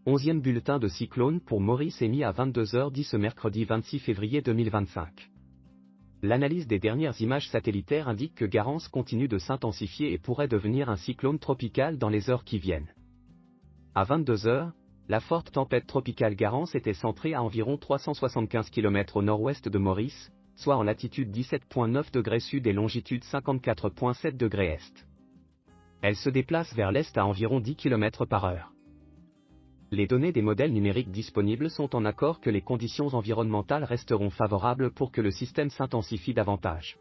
11e bulletin de cyclone pour Maurice émis à 22h10 ce mercredi 26 février 2025. L'analyse des dernières images satellitaires indique que Garance continue de s'intensifier et pourrait devenir un cyclone tropical dans les heures qui viennent. À 22h, la forte tempête tropicale Garance était centrée à environ 375 km au nord-ouest de Maurice, soit en latitude 17,9 degrés sud et longitude 54,7 degrés est. Elle se déplace vers l'est à environ 10 km par heure. Les données des modèles numériques disponibles sont en accord que les conditions environnementales resteront favorables pour que le système s'intensifie davantage.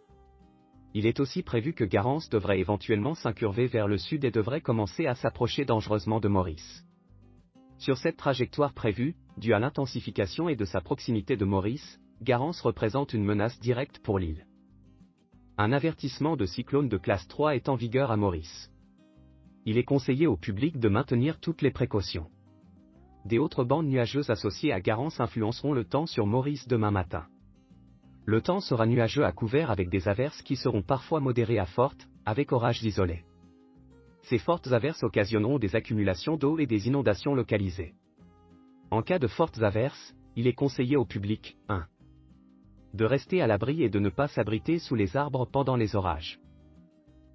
Il est aussi prévu que Garance devrait éventuellement s'incurver vers le sud et devrait commencer à s'approcher dangereusement de Maurice. Sur cette trajectoire prévue, due à l'intensification et de sa proximité de Maurice, Garance représente une menace directe pour l'île. Un avertissement de cyclone de classe 3 est en vigueur à Maurice. Il est conseillé au public de maintenir toutes les précautions. Des autres bandes nuageuses associées à Garance influenceront le temps sur Maurice demain matin. Le temps sera nuageux à couvert avec des averses qui seront parfois modérées à fortes, avec orages isolés. Ces fortes averses occasionneront des accumulations d'eau et des inondations localisées. En cas de fortes averses, il est conseillé au public, 1. De rester à l'abri et de ne pas s'abriter sous les arbres pendant les orages.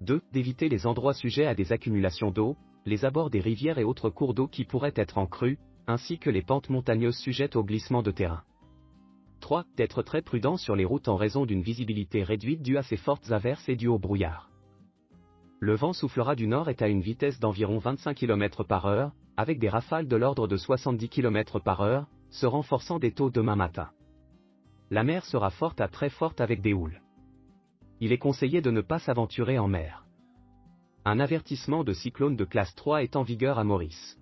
2. D'éviter les endroits sujets à des accumulations d'eau, les abords des rivières et autres cours d'eau qui pourraient être en crue, ainsi que les pentes montagneuses sujettes au glissement de terrain. 3. D'être très prudent sur les routes en raison d'une visibilité réduite due à ces fortes averses et due au brouillard. Le vent soufflera du nord et à une vitesse d'environ 25 km par heure, avec des rafales de l'ordre de 70 km par heure, se renforçant des taux demain matin. La mer sera forte à très forte avec des houles. Il est conseillé de ne pas s'aventurer en mer. Un avertissement de cyclone de classe 3 est en vigueur à Maurice.